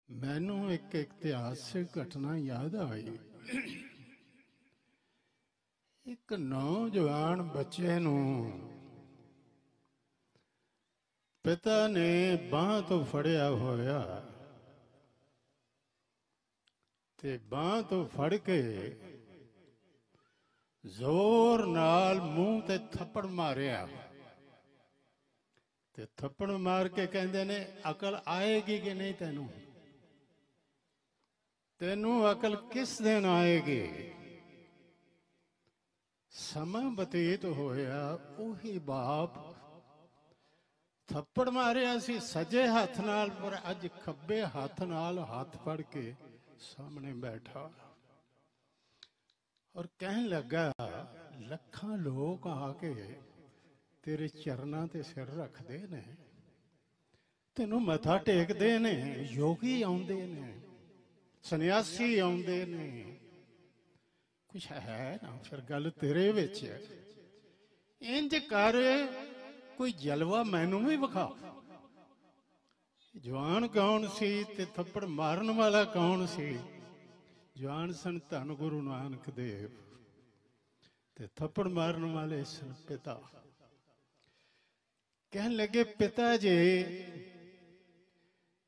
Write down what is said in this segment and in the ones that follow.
मैनू एक इतिहासिक घटना याद आई। एक नौजवान बच्चे नू पिता ने बांह तो फड़िया होया ते बांह तो फड़ के जोर नाल मूंह ते थप्पड़ मारिया ते थप्पड़ मार के कहंदे ने अकल आएगी कि नहीं तेनू तेनू अकल किस दिन आएगी। समा बतीत होया उही बाप थप्पड़ मारिया सी सजे हाथ नाल पर अज खब्बे हाथ नाल हाथ फड़ के सामने बैठा और कहन लगा लखां लोग आके तेरे चरना ते सिर रखते ने तेनू मथा टेकते ने योगी आउंदे ने सन्यासी आउंदे ने कुछ है ना फिर गल तेरे विच इंज कर कोई जलवा मैनू भी विखा। जवान कौन सी ते थप्पड़ मारन वाला कौन सी। जवान सन धन गुरु नानक देव ते थप्पड़ मारन वाले सन पिता। कहन लगे पिता जी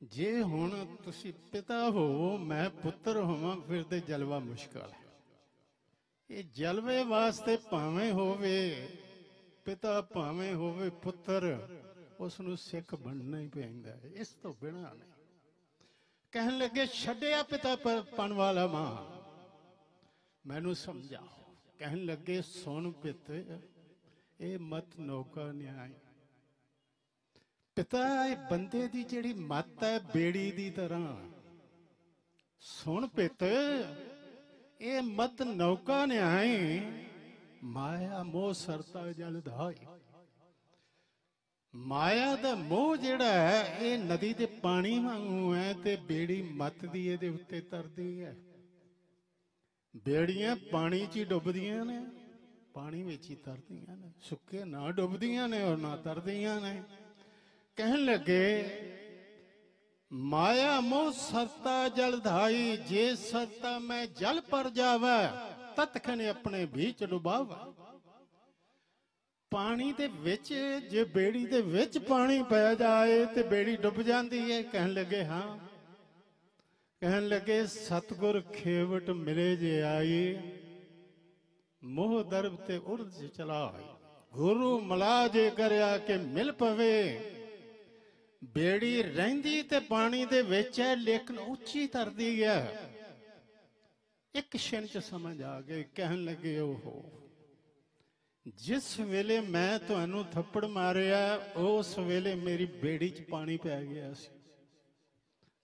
जे हुण तुसी पिता हो मैं पुत्र होवां फिर ते जलवा मुश्किल है। ये जलवे वास्ते भावें होवे पिता भावें होवे पुत्र उसनू सिख बनना ही पैंदा है इस तो बिना नहीं। कहन लगे छड्डिया पिता पन वाला मां मैनू समझाओ। कहन लगे सुन पित ये मत नौका न्याय। पिता बंदे दी जिहड़ी मत है बेड़ी दी तरह सुन पित ये मत नौका न्याय माया मोह सरता जल धाई। माया दा मोह जिहड़ा है ये नदी दे पानी वांगू है ते बेड़ी मत दी इहदे उत्ते तरदी है। बेड़ियां पानी च ही डुबदियां ने पानी विच ही तरदियां ने सुक्के ना डुबदियां ने और ना तरदियां ने। कहन लगे माया मोह सरता जल धाई जे सरता मैं जल पर जावा तत्खने अपने बीच डुबावा। पानी दे विच जे बेड़ी दे विच पानी पै जाए ते बेड़ी डुब जाती है। कहन लगे हाँ। कहन लगे सतगुर खेवट मिले जे आई मोह दरब ते उर्ज चला गुरु मला जे करया के मिल पवे। बेड़ी रहिंदी ते पानी दे विच है लेकिन उच्ची तरदी है। एक क्षण च समझ आ गए। कहन लगे ओहो जिस वेले मैं तुहानू थप्पड़ मारिया उस वेले मेरी बेड़ी च पानी पै गया सी।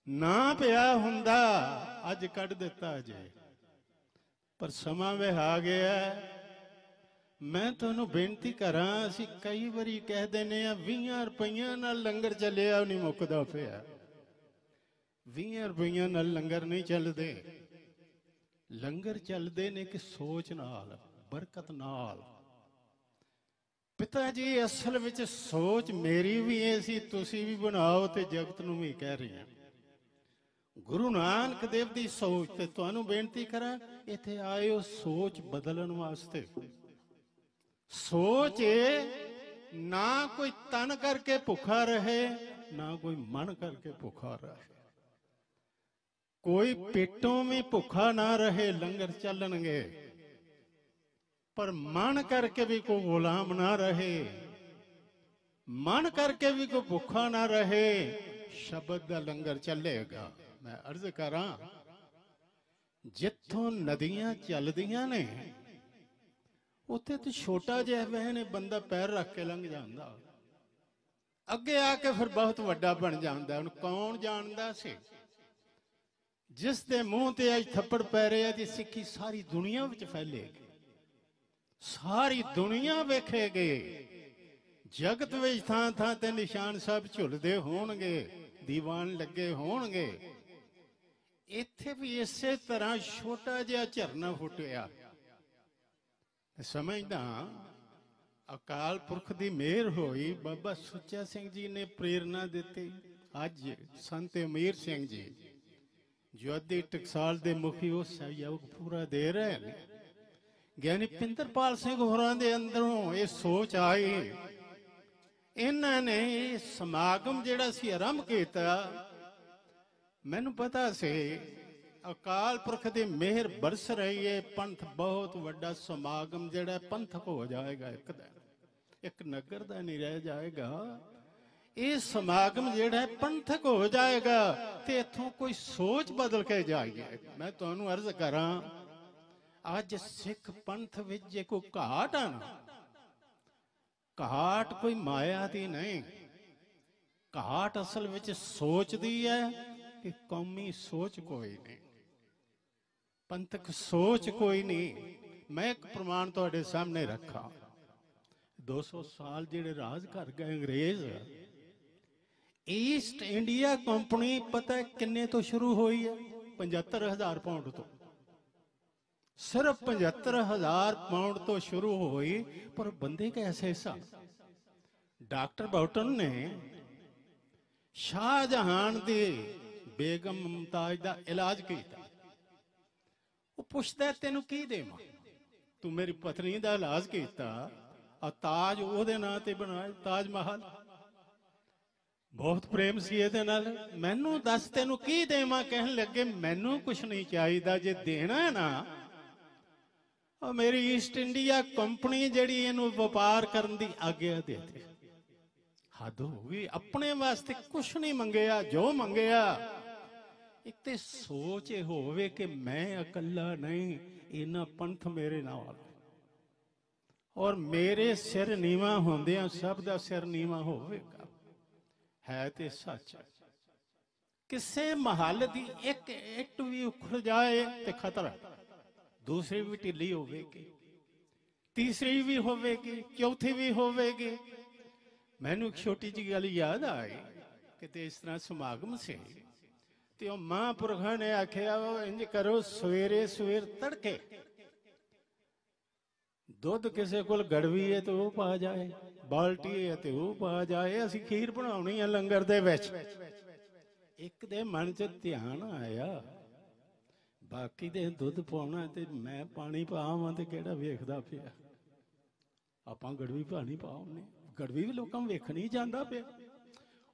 ना पिया हुंदा अज कढ दिता जे पर समा विहा गया। मैं तुहानू बेनती करा असीं कई वारी कह देने 20 रुपइयां नाल लंगर चलिया नहीं मुकदा पिया। 20 रुपइयां नाल लंगर नहीं चलदे। लंगर चलदे ने कि सोच नाल बरकत नाल। पिता जी असल विच सोच मेरी भी है सी तुसी भी बनाओ ते जगत नू भी कह रहे हैं। गुरु नानक देव दी सोच ते तुहानू बेनती करा इत्थे आए हो सोच बदलन वास्ते। सोच ना कोई तन करके भुखा रहे ना कोई मन करके भुखा रहे। कोई पेटों में भुखा ना रहे लंगर चलणगे पर मन करके भी कोई गुलाम ना रहे। मन करके भी कोई भुखा ना रहे शब्द दा लंगर चलेगा। मैं अर्ज करा जिथों नदियां चलदियां ने उत्थे तो छोटा जिहा वहन बंदा पैर रख के लंघ जांदा अगे आके फिर बहुत वड्डा बन जांदा। हुण कौन जानदा सी जिस दे मूंह ते अज थप्पड़ पै रहे दी सिक्खी सारी दुनिया विच फैलेगी। सारी दुनिया वेखेगी। जगत विच थां थां ते निशान साहब झुलदे होणगे दीवान लगे होणगे। इत्थे भी इसे तरह छोटा जिहा झरना फुटिया। समझदा अकाल पुरख की मेहर होई बाबा सुच्चा सिंह जी ने प्रेरणा दी। अज संत अमीर सिंह जी ਜੁਆਦੀ ਟਕਸਾਲ ਦੇ ਮੁਖੀ ਉਹ ਸਹਿਯੋਗ ਪੂਰਾ ਦੇ ਰਹੇ ਨੇ। ਗਿਆਨੀ ਪਿੰਦਰਪਾਲ ਸਿੰਘ ਹੋਰਾਂ ਦੇ ਅੰਦਰੋਂ ਇਹ ਸੋਚ ਆਈ, ਇਹਨਾਂ ਨੇ ਇਹ ਸਮਾਗਮ ਜਿਹੜਾ ਸੀ ਆਰੰਭ ਕੀਤਾ। ਮੈਨੂੰ ਪਤਾ ਸੀ ਅਕਾਲ ਪੁਰਖ ਦੀ ਮਿਹਰ ਬਰਸ ਰਹੀ ਹੈ, ਪੰਥ ਬਹੁਤ ਵੱਡਾ ਸਮਾਗਮ ਜਿਹੜਾ ਪੰਥਕ ਹੋ ਜਾਏਗਾ, ਇੱਕ ਦਿਨ ਇੱਕ ਨਗਰ ਦਾ ਨਹੀਂ ਰਹਿ ਜਾਏਗਾ। ਇਹ ਸਮਾਗਮ ਜਿਹੜਾ ਪੰਥਕ ਹੋ ਜਾਏਗਾ ਤੇ ਇੱਥੋਂ ਕੋਈ ਸੋਚ ਬਦਲ ਕੇ ਜਾਏਗੀ। ਮੈਂ ਤੁਹਾਨੂੰ ਅਰਜ਼ ਕਰਾਂ, ਅੱਜ ਸਿੱਖ ਪੰਥ ਵਿੱਚ ਜੇ ਕੋਈ ਘਾਟ ਆ ਨਾ, ਘਾਟ ਕੋਈ ਮਾਇਆ ਦੀ ਨਹੀਂ, ਘਾਟ ਅਸਲ ਵਿੱਚ ਸੋਚ ਦੀ ਹੈ ਕਿ ਕੌਮੀ ਸੋਚ ਕੋਈ ਨਹੀਂ, ਪੰਥਕ ਸੋਚ ਕੋਈ ਨਹੀਂ। ਮੈਂ ਇੱਕ ਪ੍ਰਮਾਣ ਤੁਹਾਡੇ ਸਾਹਮਣੇ ਰੱਖਾਂ। 200 ਸਾਲ ਜਿਹੜੇ ਰਾਜ ਕਰ ਗਏ ਅੰਗਰੇਜ਼, ਈਸਟ ਇੰਡੀਆ ਕੰਪਨੀ ਪਤਾ ਕਿੰਨੇ ਤੋਂ ਸ਼ੁਰੂ ਹੋਈ ਹੈ? 75,000 ਪਾਉਂਡ ਤੋਂ, ਸਿਰਫ 75,000 ਪਾਉਂਡ ਤੋਂ ਸ਼ੁਰੂ ਹੋਈ। ਪਰ ਬੰਦੇ ਕੈਸੇ ਸਨ? ਡਾਕਟਰ ਬਾਊਟਨ ਨੇ ਸ਼ਾਹਜਹਾਨ ਦੀ ਬੇਗਮ ਮੁਮਤਾਜ਼ ਦਾ ਇਲਾਜ ਕੀਤਾ। ਉਹ ਪੁੱਛਦਾ ਤੈਨੂੰ ਕੀ ਦੇਵਾਂ? ਤੂੰ ਮੇਰੀ ਪਤਨੀ ਦਾ ਇਲਾਜ ਕੀਤਾ, ਆ ਤਾਜ ਉਹਦੇ ਨਾਂ ਤੇ ਬਣਾਇਆ, ਤਾਜ ਮਹਿਲ। ਬਹੁਤ ਪ੍ਰੇਮ ਸੀ ਇਹਦੇ ਨਾਲ। ਮੈਨੂੰ ਦੱਸ ਤੈਨੂੰ ਕੀ ਦੇਵਾਂ? ਕਹਿਣ ਲੱਗੇ ਮੈਨੂੰ ਕੁਛ ਨਹੀਂ ਚਾਹੀਦਾ, ਜੇ ਦੇਣਾ ਹੈ ਨਾ ਉਹ ਮੇਰੀ ਈਸਟ ਇੰਡੀਆ ਕੰਪਨੀ ਜਿਹੜੀ ਇਹਨੂੰ ਵਪਾਰ ਕਰਨ ਦੀ ਆਗਿਆ ਦੇ ਦੇ। ਹੱਦ ਹੋ ਗਈ, ਆਪਣੇ ਵਾਸਤੇ ਕੁਛ ਨਹੀਂ ਮੰਗਿਆ, ਜੋ ਮੰਗਿਆ ਇੱਕ ਤੇ ਸੋਚ ਇਹ ਹੋਵੇ ਕਿ ਮੈਂ ਇਕੱਲਾ ਨਹੀਂ, ਇਹਨਾਂ ਪੰਥ ਮੇਰੇ ਨਾਲ, ਔਰ ਮੇਰੇ ਸਿਰ ਨੀਵਾਂ ਹੁੰਦਿਆਂ ਸਭ ਦਾ ਸਿਰ ਨੀਵਾਂ ਹੋਵੇਗਾ। ਹੈ ਤੇ ਸੱਚ। ਕਿਸੇ ਮਹੱਲ ਦੀ ਇੱਕ ਇੱਟ ਵੀ ਉਖੜ ਜਾਏ ਤੇ ਖਤਰਾ, ਦੂਸਰੀ ਵੀ ਢਿੱਲੀ ਹੋਵੇਗੀ, ਤੀਸਰੀ ਵੀ ਹੋਵੇਗੀ, ਚੌਥੀ ਵੀ ਹੋਵੇਗੀ। ਮੈਨੂੰ ਇੱਕ ਛੋਟੀ ਜਿਹੀ ਗੱਲ ਯਾਦ ਆਈ, ਕਿਤੇ ਇਸ ਤਰ੍ਹਾਂ ਸਮਾਗਮ ਸੀ ਤੇ ਉਹ ਮਹਾਂਪੁਰਖਾਂ ਨੇ ਆਖਿਆ ਇੰਜ ਕਰੋ, ਸਵੇਰੇ ਸਵੇਰ ਤੜਕੇ ਦੁੱਧ ਕਿਸੇ ਕੋਲ ਗੜਵੀ ਹੈ ਤੇ ਉਹ ਪਾ ਜਾਏ, ਬਾਲਟੀ ਹੈ ਤੇ ਉਹ ਪਾ ਜਾਏ, ਅਸੀਂ ਖੀਰ ਬਣਾਉਣੀ ਹੈ ਲੰਗਰ ਦੇ ਵਿੱਚ। ਇੱਕ ਦੇ ਮਨ 'ਚ ਧਿਆਨ ਆਇਆ, ਬਾਕੀ ਦੇ ਦੁੱਧ ਪਾਉਣਾ ਤੇ ਮੈਂ ਪਾਣੀ ਪਾਵਾਂ ਤੇ ਕਿਹੜਾ ਵੇਖਦਾ ਪਿਆ? ਆਪਾਂ ਗੜਵੀ ਪਾਣੀ ਪਾਉਣੇ, ਗੜਵੀ ਵੀ ਲੋਕਾਂ ਨੂੰ ਵੇਖਣੀ ਜਾਂਦਾ ਪਿਆ।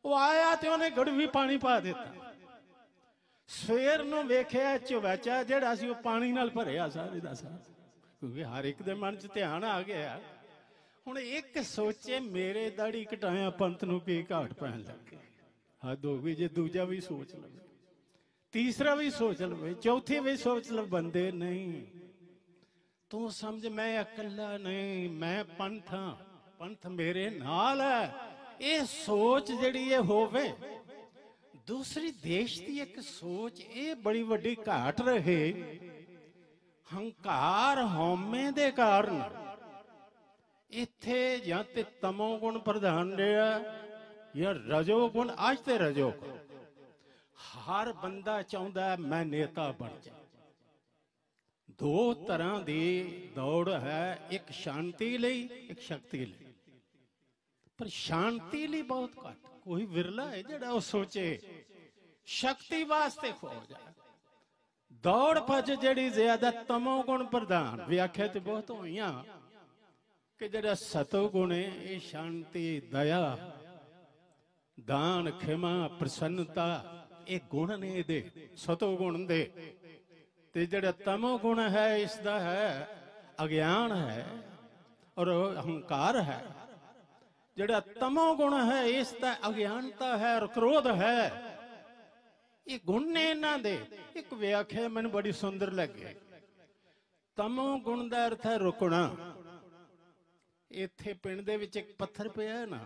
ਉਹ ਆਇਆ ਤੇ ਉਹਨੇ ਗੜਵੀ ਪਾਣੀ ਪਾ ਦਿੱਤਾ। ਸਵੇਰ ਨੂੰ ਵੇਖਿਆ ਚਵੈਚਾ ਜਿਹੜਾ ਸੀ ਉਹ ਪਾਣੀ ਨਾਲ ਭਰਿਆ ਸਾਰੇ ਦਾ ਸਾਰਾ, ਕਿਉਂਕਿ ਹਰ ਇੱਕ ਦੇ ਮਨ 'ਚ ਧਿਆਨ ਆ ਗਿਆ। ਹੁਣ ਇੱਕ ਸੋਚੇ ਮੇਰੇ ਦਾੜੀ ਕਟਾਇਆ ਪੰਥ ਨੂੰ ਕੀ ਘਾਟ ਪੈਣ ਲੱਗੇ। ਹੱਦ ਹੋ ਗਈ ਜੇ ਦੂਜਾ ਵੀ ਸੋਚ ਲਵੇ, ਤੀਸਰਾ ਵੀ ਸੋਚ ਲਵੇ, ਚੌਥੀ ਵੀ ਸੋਚ ਲਵੇ। ਬੰਦੇ ਨਹੀਂ, ਤੂੰ ਸਮਝ ਮੈਂ ਇਕੱਲਾ ਨਹੀਂ, ਮੈਂ ਪੰਥ ਹਾਂ, ਪੰਥ ਮੇਰੇ ਨਾਲ ਹੈ। ਇਹ ਸੋਚ ਜਿਹੜੀ ਇਹ ਹੋਵੇ। ਦੂਸਰੀ ਦੇਸ਼ ਦੀ ਇੱਕ ਸੋਚ ਇਹ ਬੜੀ ਵੱਡੀ ਘਾਟ ਰਹੇ। ਹੰਕਾਰ ਹਉਮੈ ਦੇ ਕਾਰਨ ਇੱਥੇ ਜਾਂ ਤੇ ਤਮੋ ਗੁਣ ਪ੍ਰਧਾਨ ਰਿਹਾ ਜਾਂ ਰਜੋ ਗੁਣ। ਅੱਜ ਤੇ ਰਜੋ ਗੁਣ, ਹਰ ਬੰਦਾ ਚਾਹੁੰਦਾ ਮੈਂ ਨੇਤਾ ਬਣ ਜਾ। ਦੋ ਤਰ੍ਹਾਂ ਦੀ ਦੌੜ ਹੈ, ਇੱਕ ਸ਼ਾਂਤੀ ਲਈ, ਇੱਕ ਸ਼ਕਤੀ ਲਈ। ਪਰ ਸ਼ਾਂਤੀ ਲਈ ਬਹੁਤ ਘੱਟ, ਕੋਈ ਵਿਰਲਾ ਹੈ ਜਿਹੜਾ ਉਹ ਸੋਚੇ ਸ਼ਕਤੀ ਵਾਸਤੇ ਖੋ ਜਾਏ। ਦੌੜ ਭੱਜ ਜਿਹੜੀ ਜ਼ਿਆਦਾ ਤਮੋ ਗੁਣ ਪ੍ਰਧਾਨ, ਵਿਆਖਿਆ ਤੇ ਬਹੁਤ ਹੋਈਆਂ ਕਿ ਜਿਹੜਾ ਸਤੋ ਗੁਣ ਹੈ ਇਹ ਸ਼ਾਂਤੀ, ਦਇਆ, ਦਾਨ, ਖਿਮਾ, ਪ੍ਰਸੰਨਤਾ, ਇਹ ਗੁਣ ਨੇ ਇਹਦੇ ਸਤੋ ਗੁਣ ਦੇ। ਤੇ ਜਿਹੜਾ ਤਮੋ ਗੁਣ ਹੈ ਇਸ ਦਾ ਹੈ ਅਗਿਆਨ ਹੈ ਔਰ ਹੰਕਾਰ ਹੈ। ਜਿਹੜਾ ਤਮੋ ਗੁਣ ਹੈ ਇਸ ਦਾ ਅਗਿਆਨਤਾ ਹੈ ਔਰ ਕ੍ਰੋਧ ਹੈ। ਇਹ ਗੁਣ ਨੇ ਇਹਨਾਂ ਦੇ। ਇੱਕ ਵਿਆਖਿਆ ਮੈਨੂੰ ਬੜੀ ਸੁੰਦਰ ਲੱਗੀ। ਤਮੋ ਗੁਣ ਦਾ ਅਰਥ ਹੈ ਰੁਕਣਾ। ਇੱਥੇ ਪਿੰਡ ਦੇ ਵਿੱਚ ਇੱਕ ਪੱਥਰ ਪਿਆ ਨਾ,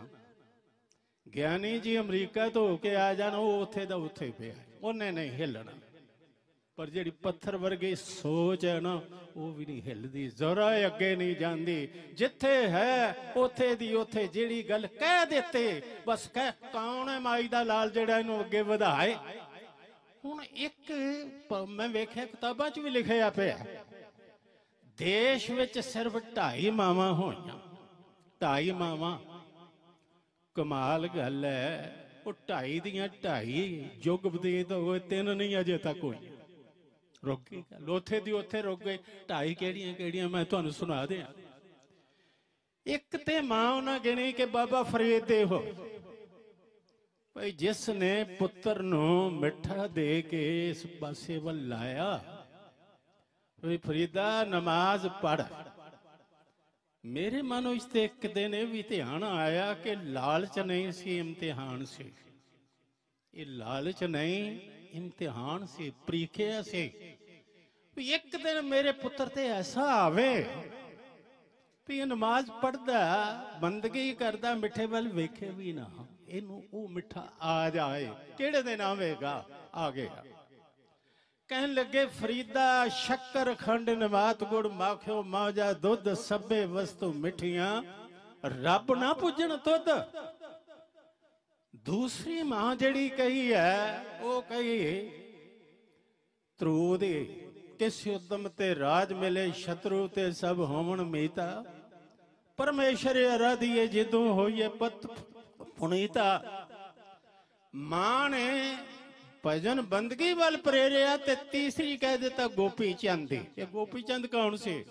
ਗਿਆਨੀ ਜੀ ਅਮਰੀਕਾ ਤੋਂ ਹੋ ਕੇ ਆ ਜਾਣ, ਉਹ ਉੱਥੇ ਦਾ ਉੱਥੇ ਪਿਆ, ਉਹਨੇ ਨਹੀਂ ਹਿੱਲਣਾ। ਪਰ ਜਿਹੜੀ ਪੱਥਰ ਵਰਗੀ ਸੋਚ ਹੈ ਨਾ, ਉਹ ਵੀ ਨਹੀਂ ਹਿੱਲਦੀ, ਜ਼ਰਾ ਅੱਗੇ ਨਹੀਂ ਜਾਂਦੀ। ਜਿੱਥੇ ਹੈ ਉੱਥੇ ਦੀ ਉੱਥੇ, ਜਿਹੜੀ ਗੱਲ ਕਹਿ ਦਿੱਤੇ ਬਸ ਕਹਿ। ਕੌਣ ਹੈ ਮਾਈ ਦਾ ਲਾਲ ਜਿਹੜਾ ਇਹਨੂੰ ਅੱਗੇ ਵਧਾਏ? ਹੁਣ ਇੱਕ ਮੈਂ ਵੇਖਿਆ ਕਿਤਾਬਾਂ 'ਚ ਵੀ ਲਿਖਿਆ ਪਿਆ, ਦੇਸ਼ ਵਿੱਚ ਸਿਰਫ 2.5 ਮਾਵਾਂ ਹੋਈਆਂ। 2.5 ਮਾਵਾਂ, ਕਮਾਲ ਗੱਲ ਹੈ। ਉਹ 2.5 ਦੀਆਂ 2.5 ਯੁੱਗ ਬਤੀਤ ਹੋਏ, 3 ਨਹੀਂ ਅਜੇ ਤੱਕ ਹੋਈ। ਰੁਕ ਗਈ ਗੱਲ, ਉੱਥੇ ਦੀ ਉੱਥੇ ਰੁਕ ਗਈ। 2.5 ਕਿਹੜੀਆਂ ਕਿਹੜੀਆਂ ਮੈਂ ਤੁਹਾਨੂੰ ਸੁਣਾ ਦਿਆਂ। ਇੱਕ ਤੇ ਮਾਂ ਉਹਨਾਂ ਗਿਣੀ ਕਿ ਬਾਬਾ ਫਰੀਦ ਦੇ ਹੋ ਭਾਈ, ਜਿਸ ਨੇ ਪੁੱਤਰ ਨੂੰ ਮਿੱਠਾ ਦੇ ਕੇ ਇਸ ਪਾਸੇ ਵੱਲ ਲਾਇਆ, ਵੀ ਫਰੀਦਾ ਨਮਾਜ਼ ਪੜ੍ਹ। ਮੇਰੇ ਮਨ ਵਿੱਚ ਤੇ ਇੱਕ ਦਿਨ ਇਹ ਵੀ ਧਿਆਨ ਆਇਆ ਕਿ ਲਾਲਚ ਨਹੀਂ ਸੀ, ਇਮਤਿਹਾਨ ਸੀ। ਇਹ ਲਾਲਚ ਨਹੀਂ, ਇਮਤਿਹਾਨ ਸੀ, ਪ੍ਰੀਖਿਆ ਸੀ। ਵੀ ਇੱਕ ਦਿਨ ਮੇਰੇ ਪੁੱਤਰ ਤੇ ਐਸਾ ਆਵੇ ਵੀ ਇਹ ਨਮਾਜ਼ ਪੜ੍ਹਦਾ, ਬੰਦਗੀ ਕਰਦਾ, ਮਿੱਠੇ ਵੱਲ ਵੇਖੇ ਵੀ ਨਾ, ਇਹਨੂੰ ਉਹ ਮਿੱਠਾ ਆ ਜਾਏ। ਕਿਹੜੇ ਦਿਨ ਆਵੇਗਾ? ਆ ਗਿਆ। ਕਹਿਣ ਲੱਗੇ ਫਰੀਦਾ ਸ਼ੱਕਰ ਖੰਡ ਨਵਾਤ ਗੁੜ ਮਾਖਿਓ ਮਾਜਾ ਦੁੱਧ ਸਭੇ ਵਸਤੂ ਮਿੱਠੀਆਂ, ਰੱਬ ਨਾ ਪੁੱਜਣ ਤੁਧ। ਦੂਸਰੀ ਮਾਂ ਜਿਹੜੀ ਕਹੀ ਹੈ ਉਹ ਕਹੀ ਧਰੂ ਦੇ ਕਿਸ ਉਦਮ ਤੇ ਰਾਜ ਮਿਲੇ, ਸ਼ਤਰੂ ਤੇ ਸਭ ਹੋਵਣ ਮੀਤਾ, ਪਰਮੇਸ਼ਰ ਅਰਾਧੀਏ ਜਿਦੋਂ ਹੋਈਏ ਪਤ ਪੁਨੀਤਾ। ਮਾਂ ਨੇ ਭਜਨ ਬੰਦਗੀ ਵੱਲ ਪ੍ਰੇਰਿਆ ਤੇ ਤੀਸਰੀ ਕਹਿ ਦਿੱਤਾ ਗੋਪੀ ਚੰਦ ਦੀ। ਇਹ ਗੋਪੀ ਚੰਦ ਕੌਣ ਸੀ?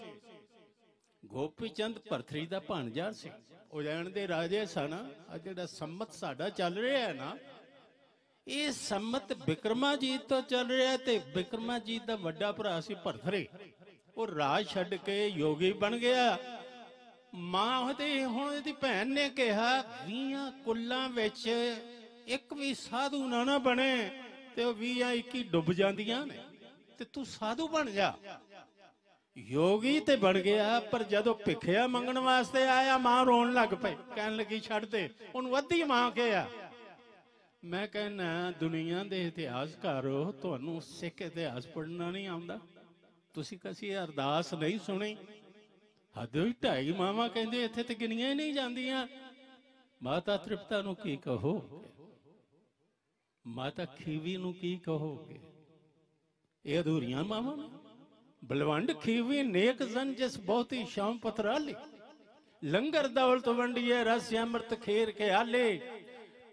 ਗੋਪੀ ਚੰਦ ਭਰਥਰੀ ਦਾ ਭਾਣਜਾ ਸੀ, ਉਜੈਨ ਦੇ ਰਾਜੇ ਸਨ। ਆ ਜਿਹੜਾ ਸੰਮਤ ਸਾਡਾ ਚੱਲ ਰਿਹਾ ਹੈ ਨਾ, ਇਹ ਸੰਮਤ ਬਿਕਰਮਾਜੀਤ ਤੋਂ ਚੱਲ ਰਿਹਾ, ਤੇ ਬਿਕਰਮਾਜੀਤ ਦਾ ਵੱਡਾ ਭਰਾ ਸੀ ਭਰਥਰੀ। ਉਹ ਰਾਜ ਛੱਡ ਕੇ ਯੋਗੀ ਬਣ ਗਿਆ। ਮਾਂ ਉਹਦੇ ਹੁਣ ਇਹਦੀ ਭੈਣ ਨੇ ਕਿਹਾ 20 ਕੁੱਲਾਂ ਵਿੱਚ ਇੱਕ ਵੀ ਸਾਧੂ ਨਾ ਬਣੇ ਤੇ ਉਹ 20-21 ਡੁੱਬ ਜਾਂਦੀਆਂ ਨੇ, ਤੇ ਤੂੰ ਸਾਧੂ ਬਣ ਜਾ। ਯੋਗੀ ਤੇ ਬਣ ਗਿਆ, ਪਰ ਜਦੋਂ ਭਿੱਖਿਆ ਮੰਗਣ ਵਾਸਤੇ ਆਇਆ ਮਾਂ ਰੋਣ ਲੱਗ ਪਈ, ਕਹਿਣ ਲੱਗੀ ਛੱਡ ਦੇ ਉਹਨੂੰ। ਅੱਧੀ ਮਾਂ ਕਿਹਾ। ਮੈਂ ਕਹਿੰਦਾ ਦੁਨੀਆ ਦੇ ਇਤਿਹਾਸਕਾਰੋ, ਤੁਹਾਨੂੰ ਸਿੱਖ ਇਤਿਹਾਸ ਪੜ੍ਹਨਾ ਨਹੀਂ ਆਉਂਦਾ? ਤੁਸੀਂ ਕਸੀ ਅਰਦਾਸ ਨਹੀਂ ਸੁਣੀ? ਹੱਦੋਂ ਹੀ 2.5 ਮਾਵਾਂ ਕਹਿੰਦੇ ਇੱਥੇ ਤੇ ਗਿਣੀਆਂ ਹੀ ਨਹੀਂ ਜਾਂਦੀਆਂ। ਮਾਤਾ ਤ੍ਰਿਪਤਾ ਨੂੰ ਕੀ ਕਹੋਗੇ? ਮਾਤਾ ਖੀਵੀ ਨੂੰ ਕੀ ਕਹੋਗੇ? ਇਹ ਅਧੂਰੀਆਂ ਮਾਵਾਂ ਨੇ। ਬਲਵੰਡ ਖੀਵੀ ਨੇਕ ਜਨ ਜਿਸ ਬਹੁਤੀ ਸ਼ਾਮ ਪਤਰਾਲੀ, ਲੰਗਰ ਦੌਲਤ ਵੰਡੀਏ ਰਸ ਅੰਮ੍ਰਿਤ ਖੇਰ ਕੇ ਆਲੇ।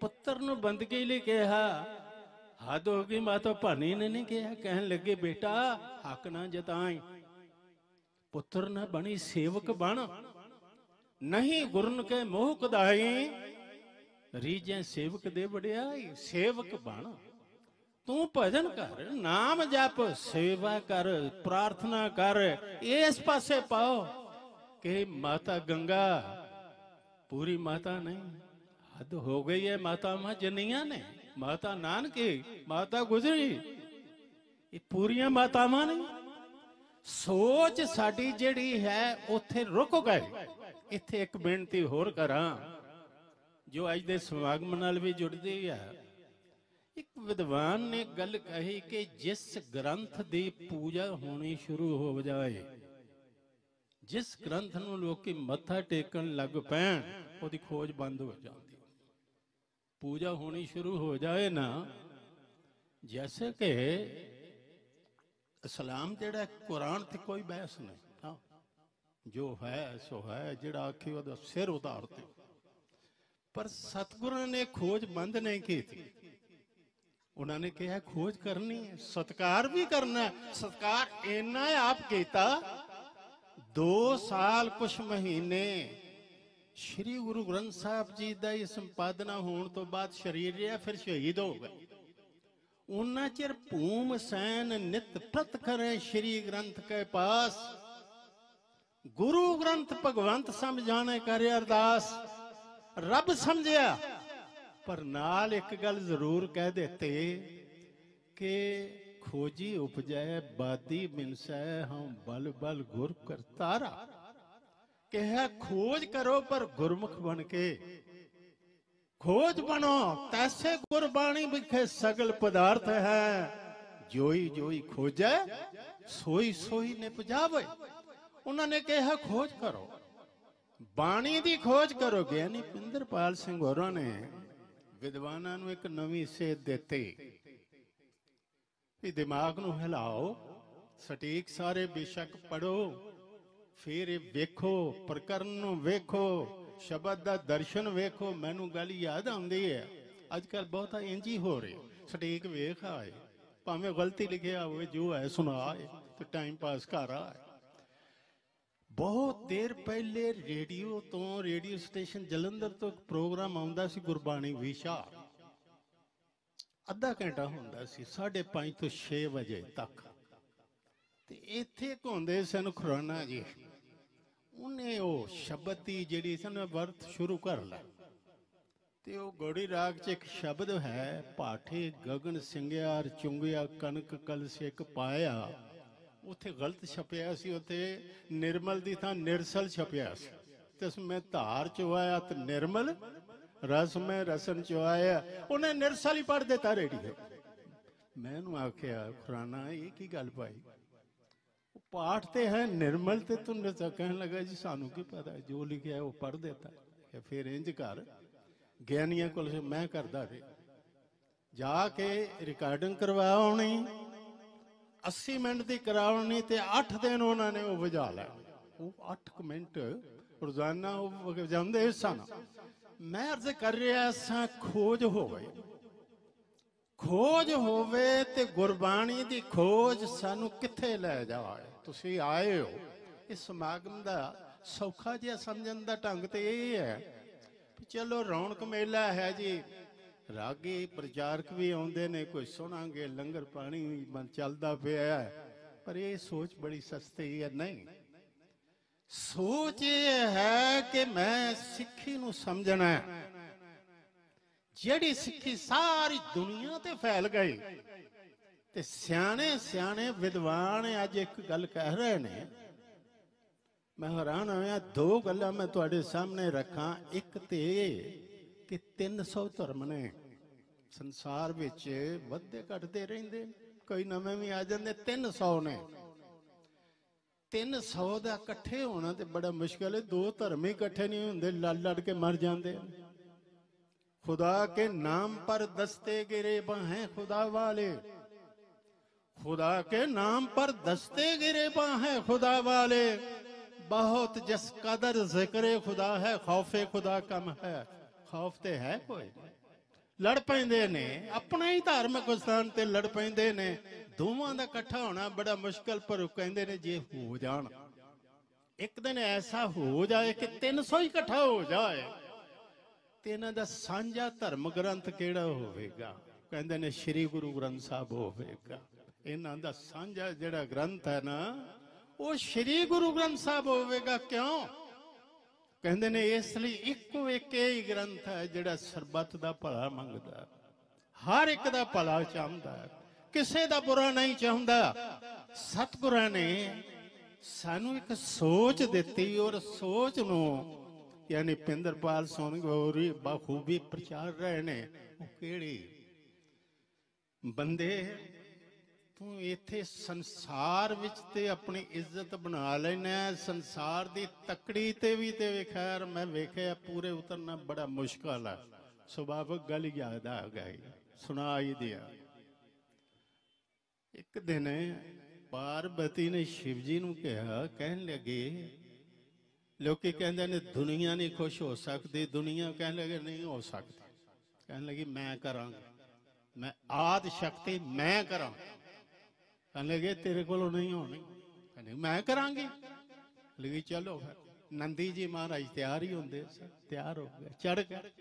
ਪੁੱਤਰ ਨੂੰ ਬੰਦਗੀ ਲਈ ਕਿਹਾ, ਹੱਦ ਹੋ ਗਈ। ਮਾਤਾ ਭਾਨੀ ਨੇ ਨਹੀਂ ਕਿਹਾ। ਕਹਿਣ ਲੱਗੇ ਬੇਟਾ ਹੱਕ ਨਾ ਜਤਾਈ, ਪੁੱਤਰ ਨਾ ਬਣੀ ਸੇਵਕ ਬਣ। ਨਹੀਂ ਗੁਰਨ ਕੇ ਮੋਹ ਕਦਾਈ, ਰੀਜੈ ਸੇਵਕ ਦੇ ਵਡਿਆਈ। ਸੇਵਕ ਬਣ, ਤੂੰ ਭਜਨ ਕਰ, ਨਾਮ ਜਪ, ਸੇਵਾ ਕਰ, ਪ੍ਰਾਰਥਨਾ ਕਰ। ਇਸ ਪਾਸੇ ਪਾਓ ਕਿ ਮਾਤਾ ਗੰਗਾ ਪੂਰੀ ਮਾਤਾ ਨਹੀਂ, ਹੱਦ ਹੋ ਗਈ ਹੈ। ਮਾਤਾਵਾਂ ਜਿੰਨੀਆਂ ਨੇ, ਮਾਤਾ ਨਾਨਕੀ, ਮਾਤਾ ਗੁਜਰੀ, ਇਹ ਪੂਰੀਆਂ ਮਾਤਾਵਾਂ ਨਹੀਂ। ਸੋਚ ਸਾਡੀ ਜਿਹੜੀ ਹੈ ਉੱਥੇ ਰੁਕ ਗਏ। ਇੱਥੇ ਇੱਕ ਬੇਨਤੀ ਹੋਰ ਕਰਾਂ ਜੋ ਅੱਜ ਦੇ ਸਮਾਗਮ ਨਾਲ ਵੀ ਜੁੜਦੀ ਹੈ। ਇੱਕ ਵਿਦਵਾਨ ਨੇ ਗੱਲ ਕਹੀ ਕਿ ਜਿਸ ਗ੍ਰੰਥ ਦੀ ਪੂਜਾ ਹੋਣੀ ਸ਼ੁਰੂ ਹੋ ਜਾਏ, ਜਿਸ ਗ੍ਰੰਥ ਨੂੰ ਲੋਕੀ ਮੱਥਾ ਟੇਕਣ ਲੱਗ ਪੈਣ, ਉਹਦੀ ਖੋਜ ਬੰਦ ਹੋ ਜਾਂਦੀ। ਪੂਜਾ ਹੋਣੀ ਸ਼ੁਰੂ ਹੋ ਜਾਏ ਨਾ, ਜੈਸੇ ਕਿ ਇਸਲਾਮ ਜਿਹੜਾ ਕੁਰਾਨ ਤੇ ਕੋਈ ਬਹਿਸ ਨਹੀਂ, ਹਾਂ ਜੋ ਹੈ ਸੋ ਹੈ, ਜਿਹੜਾ ਆਖੀ ਉਹਦਾ ਸਿਰ ਉਤਾਰ ਦੇ। ਪਰ ਸਤਿਗੁਰਾਂ ਨੇ ਖੋਜ ਬੰਦ ਨਹੀਂ ਕੀਤੀ। ਉਹਨਾਂ ਨੇ ਕਿਹਾ ਖੋਜ ਕਰਨੀ ਹੈ, ਸਤਿਕਾਰ ਵੀ ਕਰਨਾ। ਸਤਿਕਾਰ ਇੰਨਾ ਆਪ ਕੀਤਾ, 2 ਸਾਲ ਕੁਛ ਮਹੀਨੇ ਸ਼੍ਰੀ ਗੁਰੂ ਗ੍ਰੰਥ ਸਾਹਿਬ ਜੀ ਦਾ ਇਹ ਸੰਪਾਦਨਾ ਹੋਣ ਤੋਂ ਬਾਅਦ ਸ਼ਰੀਰ ਰਿਹਾ, ਫਿਰ ਸ਼ਹੀਦ ਹੋ ਗਏ। ਉਹਨਾਂ ਚਿਰ ਭੂਮ ਸੈਨ ਨਿਤ ਪ੍ਰਤ ਕਰੇ ਸ਼੍ਰੀ ਗ੍ਰੰਥ ਕੇ ਪਾਸ, ਗੁਰੂ ਗ੍ਰੰਥ ਭਗਵੰਤ ਸਮਝਾਣੇ ਕਰੇ ਅਰਦਾਸ। ਰੱਬ ਸਮਝਿਆ, ਪਰ ਨਾਲ ਇੱਕ ਗੱਲ ਜ਼ਰੂਰ ਕਹਿ ਦਿੱਤੇ ਕਿ ਖੋਜੀ ਉਪਜੈ ਬਾਦੀ ਮਿਨਸੈ, ਹਮ ਬਲ ਬਲ ਗੁਰ ਕਰਤਾਰਾ। ਕਿਹਾ ਖੋਜ ਕਰੋ ਪਰ ਗੁਰਮੁਖ ਬਣ ਕੇ ਖੋਜ ਬਣੋ। ਤੈਸੇ ਗੁਰਬਾਣੀ ਵਿਖੇ ਸਗਲ ਪਦਾਰਥ ਹੈ, ਜੋਈ ਜੋਈ ਖੋਜੈ ਸੋਈ ਸੋਈ ਨਿਪਜਾਵੇ। ਉਹਨਾਂ ਨੇ ਕਿਹਾ ਖੋਜ ਕਰੋ, ਬਾਣੀ ਦੀ ਖੋਜ ਕਰੋ। ਗਿਆਨੀ ਪਿੰਦਰਪਾਲ ਸਿੰਘ ਹੋਰਾਂ ਨੇ ਵਿਦਵਾਨਾਂ ਨੂੰ ਇੱਕ ਨਵੀਂ ਸੇਧ ਦਿੱਤੀ ਵੀ ਦਿਮਾਗ ਨੂੰ ਹਿਲਾਓ, ਸਟੀਕ ਸਾਰੇ ਬੇਸ਼ੱਕ ਪੜੋ, ਫਿਰ ਇਹ ਵੇਖੋ, ਪ੍ਰਕਰਨ ਨੂੰ ਵੇਖੋ, ਸ਼ਬਦ ਦਾ ਦਰਸ਼ਨ ਵੇਖੋ। ਮੈਨੂੰ ਗੱਲ ਯਾਦ ਆਉਂਦੀ ਹੈ, अजकल बहुता इंज ही हो रही, सटीक वेख आए, भावें गलती लिखे होवे, जो है सुना आए तो टाइम पास कर आए। बहुत देर पहले रेडियो तो, रेडियो स्टेशन जलंधर तो एक प्रोग्राम आउंदा सी गुरबाणी विशा, अद्धा घंटा हुंदा सी 5:30 तो 6 बजे तक। ते इत्थे घुंदे सन खुराना जी, उन्हें वो शब्द की जिहड़ी सन वर्त शुरू कर ला। ते वो गौड़ी राग च एक शब्द है, पाठे गगन सिंगियार चुंगिया कनक कल सिक पाया, उत्थे गलत छपिया सी, उत्थे निर्मल दी थां निरसल छपिया सी। ते मैं धार चुआया तो निर्मल, रस में रसन चुआया, उन्हें निरसल ही पढ़ देता रेडियो। मैनू आख्या खुराना ये की गल पाई, पाठ ते है निर्मल ते तू निरसल। कहने लगा जी सानू की पता, जो लिखा है वो पढ़ देता है। फिर इंज कर, ज्ञानियों को मैं करदा रही, जाके रिकॉर्डिंग करवानी, 80 मिनट की करानी, ते 8 दिन उन्होंने वो वजा लिया। वो 8 मिनट रोजाना वजाते सन। मैं अर्ज कर रहा सा, खोज हो गई, खोज होवे ते गुरबाणी दी खोज सानू किथे लै जाए। तुसी आए हो, इस समागम दा सौखा जिहा समझण दा ढंग ते ये है, चलो रौनक मेला है जी, रागी प्रचारक भी आउंदे ने, कोई सुनांगे, लंगर पानी चलदा पिया है, पर ये सोच बड़ी सस्ती है। नहीं, सोच ये है कि मैं सिक्खी नूं समझना है। जिहड़ी सिक्खी सारी दुनिया ते फैल गई, ते सियाने सियाने विद्वान अज एक गल कह रहे ने, मैं हैरान होया। 2 गल्लां मैं तुहाडे सामने रखा। एक ते कि 300 धर्म ने संसार विच, वधदे घटदे रहिंदे, कोई नवे भी आ जांदे। 300 ने, 300 दा इकट्ठे होना ते बड़ा मुश्किल है। 2 धर्म ही इकट्ठे नहीं होंदे, लड़ लड़ के मर जाते। खुदा के नाम पर दस्ते गिरेबां हैं खुदा वाले, खुदा के नाम पर दस्ते गिरेबां हैं खुदा वाले, बहुत जस कदर जिक्र खुदा है, खौफे खुदा कम है। खौफ ते है कोई, लड़ पैंदे ने, अपना ही धार्मिक स्थान ते लड़ पैंदे ने। दोवां दा इकट्ठा होना बड़ा मुश्किल, पर कहंदे ने जे हो जाण, एक दिन ऐसा हो जाए कि 300 ही इकट्ठा हो जाए, ते इन्हां दा सांझा धर्म ग्रंथ किहड़ा होवेगा? कहंदे ने श्री गुरु ग्रंथ साहब होवेगा। इन्हां दा सांझा जिहड़ा ग्रंथ है ना, वो श्री गुरु ग्रंथ साहब होवेगा। क्यों कहंदे ने? इसलिए इक्को एक ही ग्रंथ है जिहड़ा सरबत दा भला मंगदा, हर एक दा भला चाहंदा है, किसे दा बुरा नहीं चाहंदा। सतगुरां ने सानू एक सोच दिती, और सोच नू यानी पिंदरपाल सोनी गौरी बखूबी प्रचार रहे ने। वो केड़ी बंदे तू इत्थे संसार विच ते अपनी इज्जत बना लेना, संसार दी तकड़ी ते भी ते खैर मैं वेख्या पूरे उतरना बड़ा मुश्किल है। सुभाविक गल याद आ गई, सुना ही दिया। एक दिन पार्वती ने शिव जी नूं कहा, कहन लगे लोग कहते ने दुनिया नहीं खुश हो सकती, दुनिया कहने लगे नहीं हो सकती। कहने लगी मैं करांगी, मैं आदि शक्ति मैं करा। कहने लगे तेरे को नहीं होनी, कहने मैं करांगी। लगी चलो फिर नंदी जी महाराज तैयार ही होंगे, तैयार हो गए, चढ़ गए,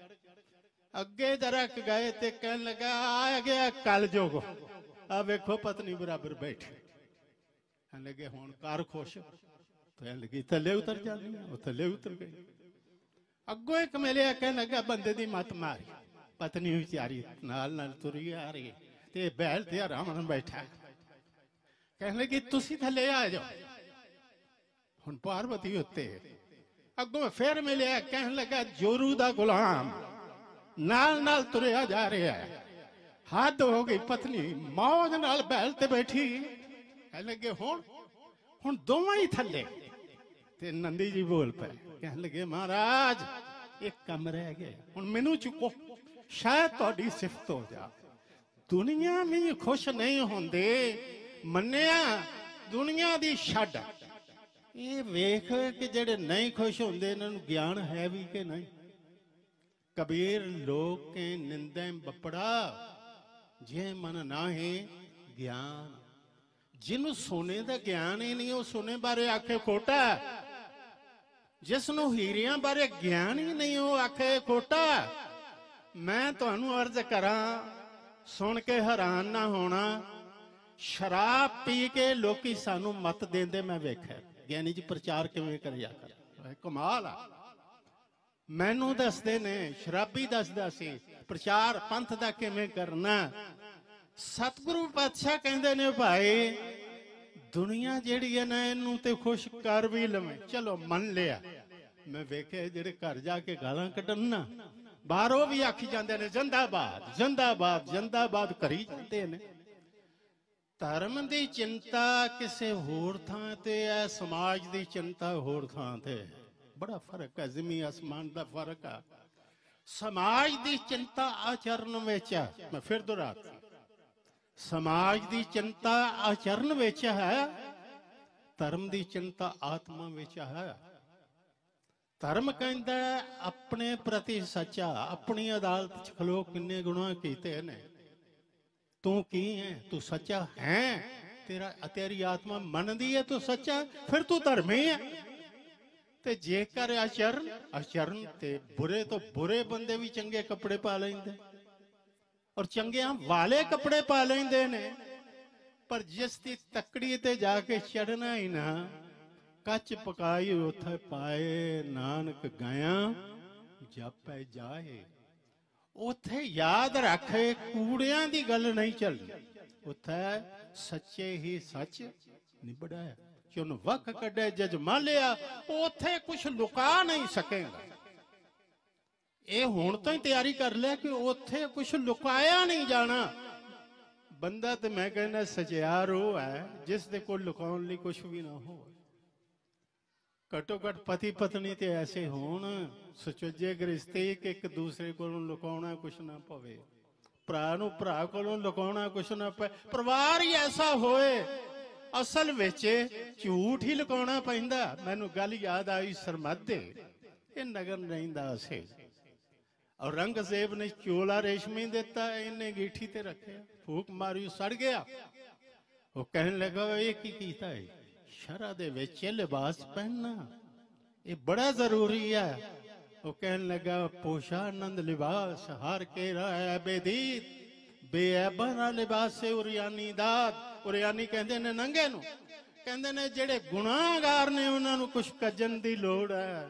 अगे दरक गए ते कहने लगा आ गया कल जोग, आ वेखो पत्नी बराबर बैठे। कहने लगे हुण कर खुश, कहने लगी थले उतर जानी, वो थले उतर गई। अगो एक मिले, कहने लगा बंदे दी मत मारी, पत्नी बेचारी नाल नाल तुरी आ रही ते बैल ते आराम नाल बैठा। कहने लगी तुसी थले आ जाओ, हुण पार्वती उत्ते। अगो फिर मिले, कहने लगा जोरू दा गुलाम नाल नाल तुरया जा रहा है, हद हो गई, पत्नी मौज नाल बैल ते बैठी। कहने लगे हुण दोवां ही थले। ते नंदी जी बोल पे, कहने लगे महाराज एक कम रह गया, हुण मैनू चुको, शायद तुहाडी सिफत हो जा। दुनिया में खुश नहीं होंदे, मन्निया दुनिया दी छड्ड, ये वेख कि जेड़े नहीं खुश होंदे इन्हां नूं ज्ञान है भी कि नहीं। कबीर लोक के निंदे बपड़ा, जे मन नाहे ज्ञान। जिन्हों सोने का ज्ञान ही नहीं, वो सोने बारे आखे खोटा। जिसनों हीरियां बारे ज्ञान ही नहीं, वो आखे खोटा। मैं तुहानू अर्ज करा, सुन के हैरान ना होना। शराब पी के लोकी सानू मत देंदे मैं वेख्या। ज्ञानी जी प्रचार किवें करिया कर, कमाल आ। मैनू दसदे ने, शराबी दसदा सी प्रचार पंथ दा किवें करना। सतगुरु पातशाह कहंदे ने भाई दुनिया जिहड़ी है ना, इनू ते खुश कर भी लवें। चलो मन लिया। मैं वेखे जिहड़े घर जाके गालां कड्ढन ना, बाहरों भी आखी जांदे ने जिंदाबाद जिंदाबाद जिंदाबाद करी जांदे ने। धर्म की चिंता किसी होर थां ते है, समाज की चिंता होर थां ते। बड़ा फर्क है, जमी आसमान का फर्क है। समाज की चिंता आचरण विच है। मैं फिर दोहराता, समाज की चिंता आचरण विच है, धर्म की चिंता आत्मा विच है। धर्म कहता है अपने प्रति सच्चा, अपनी अदालत च खलो किन्ने गुनाह कीते ने, तू की है, तू सच्चा है, तेरी आत्मा मनदी है तू सच्चा, फिर तू धर्मी है। ते जेकर आचरण आचरण ते बुरे तो बुरे बंदे भी चंगे कपड़े पा लेंदे और चंगिया वाले कपड़े पा लेंदे ने। पर जिस दी तकड़ी ते जाके चढ़ना ही ना, कच पकाई उथे पाए, नानक गया जापै जाए। उथे याद रखे कूड़ियां दी गल नहीं चलनी, उथे सच्चे ही सच निबड़ा है। चुन वक कड़े जजमालिया, उथे कुछ लुका नहीं सकेगा। ये हुण तो ही तैयारी कर लिया कि उथे कुछ लुकाया नहीं जाना। बंदा तो मैं कहना सचियार वो है जिस दे कोल लुकाउण लई कुछ भी ना हो। घट्टो घट पति पत्नी ते ऐसे होण सुचज्जे गृहस्थी कि एक दूसरे को लुकाउणा कुछ ना पवे, भरा नूं भरा कोलों लुकाउणा कुछ ना पवे, परिवार ही ऐसा होए। असल विच झूठ ही लुकाउणा पैंदा। मैनूं गल याद आई सरमद दे, ये नगर रहिंदा सी, औरंगजेब ने चोला रेशमी दिता, इन्हें गीठी ते रखे, फूक मारी सड़ गया। वो कहने लगा ये की कीता है? शरा दे विच लिबास पहनना ये बड़ा जरूरी है। वो कहने लगा पोशानंद लिबास हर के है बेदीत, बेऐबा ना लिबास से उरियानी दात। उरियानी कहते ने नंगे नूं, कहते ने जेड़े गुनाहगार ने उन्हां नूं कुछ कजन दी लोड़ है,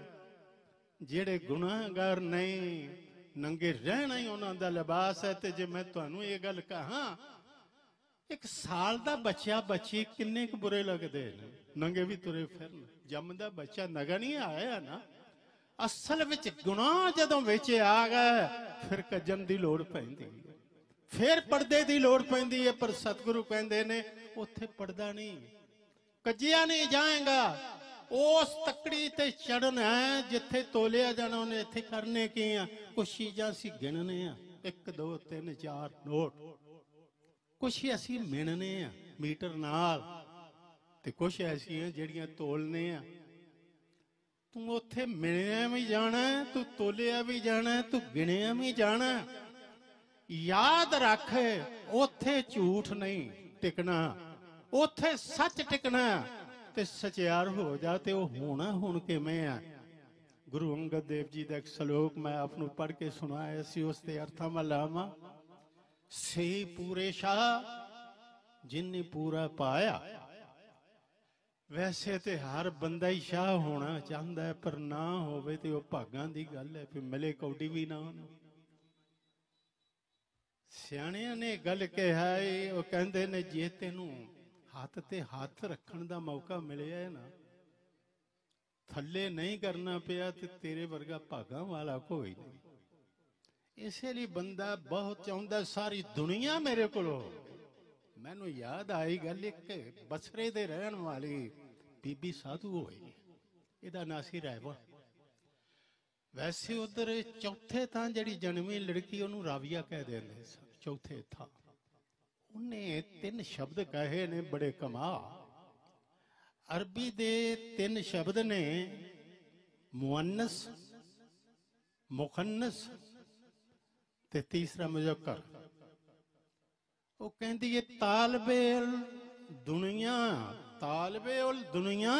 जेड़े गुनाहगार नहीं नंगे रहना ही उन्हां दा लिबास है। ते जे मैं तुहानूं ये गल कहां, एक साल दा बच्चा बच्ची किन्ने क बुरे लगदे ने, नंगे भी तुरे फिरन। जमदा बच्चा नगा नहीं आया ना। असल विच गुनाह जदों विच आ गए फिर कजन दी लोड़ पैंदी, फिर पर्दे दी लोड़ पैंदी है। पर सतगुरु कहंदे ने उत्थे पर्दा नहीं, कजिया नहीं जाएगा। उस तकड़ी ते चढ़न है जिथे तोलिया जाना, उन्हें इत्थे करने की आ कुछ चीज़ां असीं गिणने आ, 1 2 3 4 नोट, कुछ असीं मिणने आ मीटर नाल, ते कुछ ऐसियां जिहड़ियां तोलने आ। तू उत्थे मिणिया भी जाना, तू तोलिया भी जाना, तू गिणिया भी जाना। याद रख उत्थे झूठ नहीं टिकना, उत्थे सच टिकना। ते सचियार हो जा ते वो होना हुण किवें आ। गुरु अंगद देव जी का एक सलोक मैं आपनूं पढ़ के सुनाया सी, उसके अर्थां मैं लावां। से पूरे शाह जिन्ने पूरा पाया। वैसे तो हर बंदा ही शाह होना चाहता है, पर ना होवे ते वो भागां दी गल है, फिर मिले कौडी भी ना उन्हें। सियाणियां ने गल कहा है, वो कहंदे ने जे तेनू हाथ ते हाथ रखण दा मौका मिलिया है ना, थल्ले नहीं करना पिया ते तेरे वर्गा भागां वाला कोई नहीं। इसलिए बंदा बहुत चाहता सारी दुनिया मेरे को। मैनू याद आई गल, एक बसरे दे रहन वाली बीबी साधु होई, इहदा नां सी रायवा। वैसे उधर चौथे थां जिहड़ी जन्मी लड़की उहनूं राविया कह देंदे सन, चौथे थां। उन्हें 3 शब्द कहे ने बड़े कमा। अरबी दे 3 शब्द ने मुअन्नस, मुखन्नस ते तीसरा मुजक्कर। वो कहती है तालबे उल दुनिया, तालबे उल दुनिया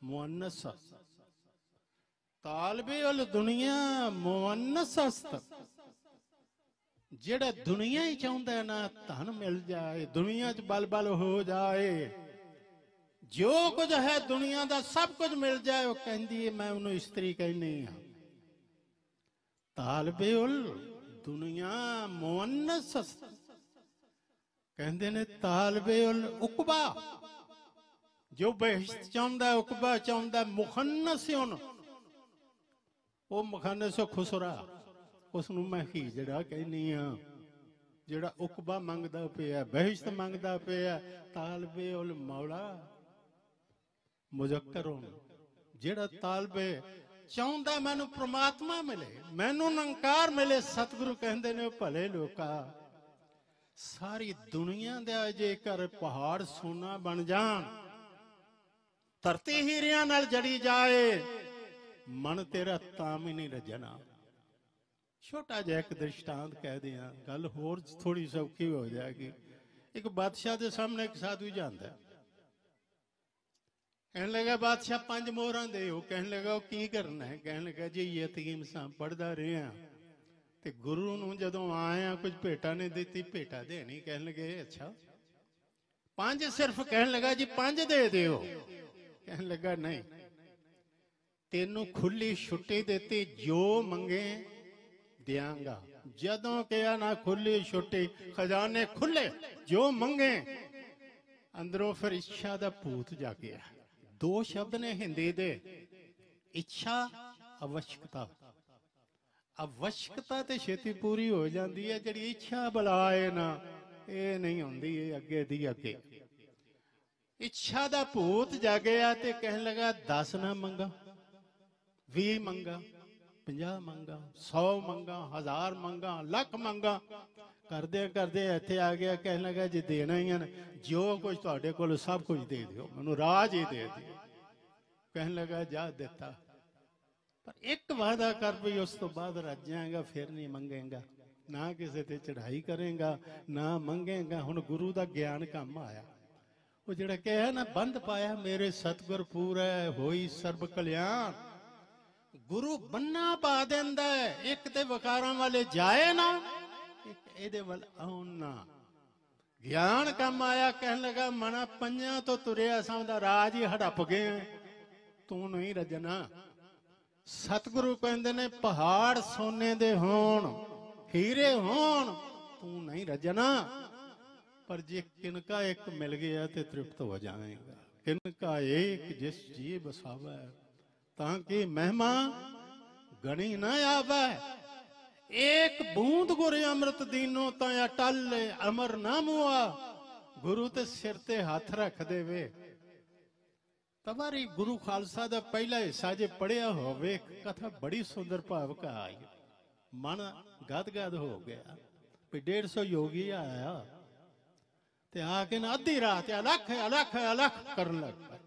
मुअन्नस, तालबे उल दुनिया मुअन्नस अस्त। जेड़ा दुनिया ही चाहता है ना धन मिल जाए, दुनिया च बल बल हो जाए, जो कुछ है दुनिया का सब कुछ मिल जाए, वो कहती है मैं उन्होंने स्त्री कहनी हाँ। तालबे उल दुनिया मुअन्नस अस्त, कहते ने तालबे उल उकबा, जो बहिश्त चाहता उकबा चाहता मुखन्नस, वो मुखन्नस खुसरा, उसनू मैं हिजड़ा कहनी हाँ। जेड़ा उकबा मंगदा पिया, बहिश्त मंगदा पिया, तालबे उल मौला मुजक्कर होना। जेड़ा तालबे चाहता मैनू परमात्मा मिले, मैनू निरंकार मिले, सतगुरु कहते ने भले लोका सारी दुनिया दे जेकर पहाड़ सोना बन जान, धरती हीरियां नाल जड़ी जाए, मन तेरा ताम ही नहीं रजना। छोटा जिहा एक दृष्टांत कह दिया, गल होर थोड़ी सौखी हो जाएगी। एक बादशाह के सामने एक साधु जाता, कहने लगा बादशाह 5 मोहरां दे। कहने लगा वो की करना है? कहने लगा जी यतीम सा पढ़दा रहा ते गुरु नूं जदों आया कुछ भेटा नहीं दी, भेटा देनी। कहने लगे अच्छा 5 सिर्फ? कहने लगा जी 5 दे दिओ। कहने लगा नहीं, तेनू खुली छुट्टी देती, जो मंगे दियांगा। जदों कहा ना खुली छुट्टी, खजाने खुले, जो मंगे। अंदरों फिर इच्छा दा भूत जागया। 2 शब्द ने हिंदी दे, इच्छा आवश्यकता। आवश्यकता तो छेती पूरी हो जाती है, जी इच्छा बलाए ना ये नहीं होंदी, ये अगे दी अगे। इच्छा दा भूत जागया ते कहने लगा 10 ना मंगा, 20 मंगा, 50 मंगा, 100 मंगा, 1000 मंगा, लख मंगा। करदे करदे इत्थे आ गया, कहने लगा जी देना ही है, जो कुछ तुहाडे कोल सब कुछ दे दिओ, मैनूं राज ही दे दिओ। कहने लगा जा दिता, पर एक वादा कर भी उस तो बाद रज जाएगा, फिर नहीं मंगेगा, ना किसी ते चढ़ाई करेगा, ना मंगेगा। हुण गुरु दा ज्ञान काम आया। वो जिहड़ा कहा ना बंद पाया मेरे सतगुर पूरा होई सर्ब कल्याण। गुरु बन्ना पा देंदा है, एक ते वकारां वाले जाए ना, एक एदे वल आउण ना। ज्ञान काम आया। कहने लगा मना 5 तो तुरिया समझदा राज ही हड़प गए, तू नहीं रजना। सतगुरु कहते ने पहाड़ सोने दे होण, हीरे होण, तू नहीं रजना। पर जे किनका एक मिल गया तो तृप्त हो जाएगा। किनका एक जिस जी बसावा, ताकि महिमा गणी न आवे। एक बूंद गुर अमृत दीनो ता अटल अमर ना मुआ। गुरु ते सिर ते हाथ रख देवे। तवारी गुरु खालसा दा पहला हिस्सा जे पढ़िया होवे, कथा बड़ी सुंदर भावक आई। मन गद गद हो गया। 150 योगी आया ते आके ना अद्धी रात अलख अलख अलख कर लग पाए।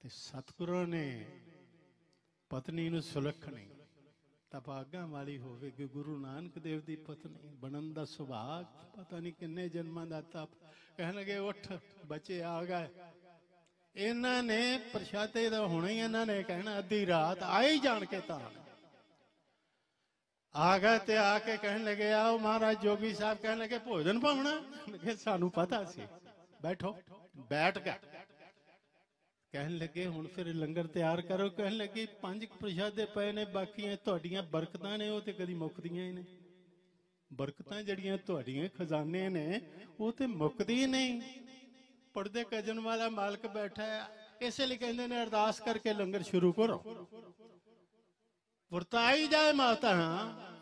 ते सतगुरु ने पत्नी नूं सुलखणी तपागा वाली होवेगी, गुरु नानक देव दी पत्नी बनन दा सुभाग, पता नहीं किन्ने जन्मां दा तप। कहन लगे उठ बच्चे आ गए। इन्हां ने प्रशादे दा होना ही, इन्हां ने कहना अद्धी रात आई जान के तान आ गए। ते आके कहने लगे आओ महाराज जोगी साहब। कहने लगे भोजन पाउणा? लगे सानू पता सी, बैठो। बैठ गए। कहने लगे हुण फिर लंगर तैयार करो। कहने लगे 5 प्रशादे पे ने, बाकी तुहाडियां बरकतां ने वो ते कदी मुकदियां ही नहीं। बरकतां जड़ियां तुहाडियां खजाने ने वो ते मुकदी नहीं। पढ़दे कजन वाला मालक बैठा है, इसलिए कहते ने अरदास करके लंगर शुरू करो। वरताई जाए माता।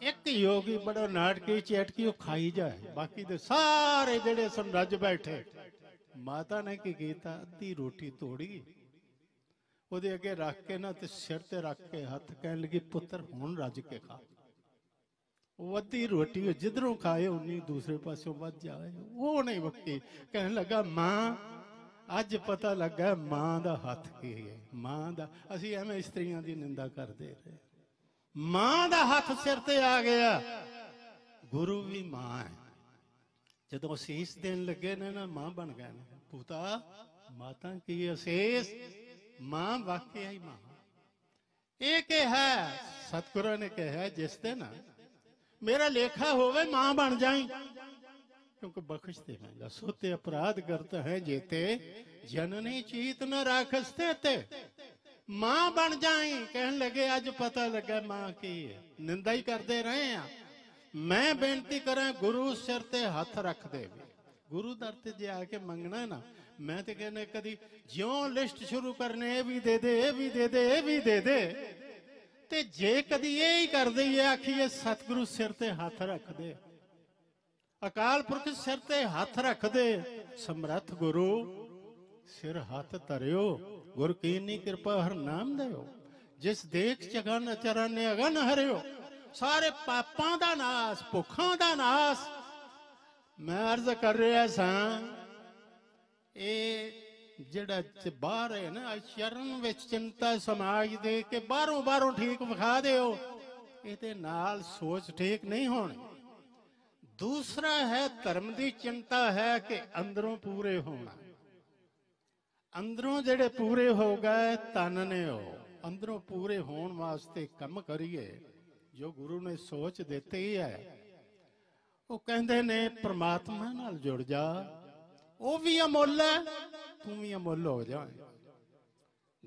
एक योगी बड़ा नाटकी चैटकी वो खाई जाए, बाकी दे सारे जेड़े सन रज बैठे। माता ने की कीता, अद्धी रोटी तोड़ी ਉਹਦੇ ਅੱਗੇ रख के ना ते सिर ते रख के हथ, कहने लगी पुत्र हुण रज के खा। वो अद्धी रोटी जिधरों खाए उन्नी दूसरे पासों बच जाए, वो नहीं वक्की। कहने लगा मां अज पता लगा मां दा हथ की है। मां दा असीं एवें स्त्रियां दी निंदा करदे रहे, ਮਾਂ ਦਾ ਹੱਥ ਸਿਰ ਤੇ ਆ ਗਿਆ। ਗੁਰੂ ਵੀ ਮਾਂ ਹੈ। ਜਦੋਂ ਅਸੀਸ ਦੇਣ ਲੱਗੇ ਨੇ ਨਾ, ਮਾਂ ਬਣ ਗਏ ਨੇ। ਪੁੱਤਾ ਮਾਤਾ ਕੀ ਅਸੀਸ, ਮਾਂ ਵਾਕਿਆ ਹੀ ਮਾਂ। ਇਹ ਕਿਹਾ ਸਤਿਗੁਰਾਂ ਨੇ, ਕਿਹਾ ਜਿਸ ਦਿਨ ਮੇਰਾ ਲੇਖਾ ਹੋਵੇ ਮਾਂ ਬਣ ਜਾਈ, क्योंकि बख्श देवेगा। सोते अपराध करता है जेते, जननी चीत न राखसते ते। मां बन जाई। कहन लगे अज पता लगा मां की है। निंदा ही करते रहे हैं। मैं बेनती करा गुरु सिर ते हथ रख दे। गुरु दर ते जे आके मंगना ना, मैं तो कहना कदी ज्यों लिस्ट शुरू करने, ये भी दे दे, ये भी दे दे, ये भी दे दे, ते जे कदी ये ही कर दे, आखिए सतगुरु सिर ते हथ रख दे। अकाल पुरख सिर ते हथ रख दे। समर्थ गुरु सिर हथ धरियो, गुर कीनी कृपा हर नाम देओ। जिस देख चगन चरण ने अगन हरियो, सारे पापां दा नास, भुखां दा नास। मैं अर्ज कर रहा सा, ये जिहड़ा बाहर है ना, शरण विच चिंता समाज दे के बाहरों बाहरों ठीक विखा दिओ, इहदे नाल सोच ठीक नहीं होनी। दूसरा है धर्म की चिंता है कि अंदरों पूरे होना। अंदरों जेड़े पूरे हो गए तन ने हो, अंदरों पूरे होने वास्ते कम करिए जो गुरु ने सोच देती है। वो कहते ने परमात्मा नाल जुड़ जा, वो भी अमुल है, तू भी अमुल हो जाए।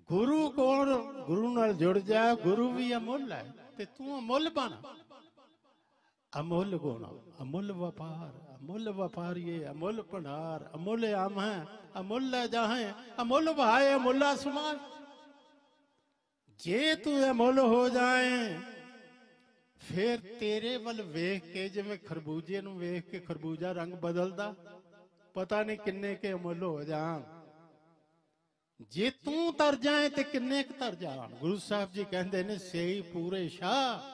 गुरु कौन, गुरु नाल जुड़ जा, गुरु भी अमुल है ते तू अमुल बन। अमुल गुण, अमुल व्यापार, अमुल व्यापारिये, अमुल भंडार, अमुल आम है, अमुल जहां, अमुल भाए, अमुला समाज। जे तू अमुल हो जाए, फिर तेरे वल वेख के, जिवें खरबूजे नूं वेख के खरबूजा रंग बदलदा, पता नहीं किन्ने के अमुल हो जान। जे तू तर जाए ते किन्ने क तर जान। गुरु साहब जी कहते ने, सेई पूरे शाह,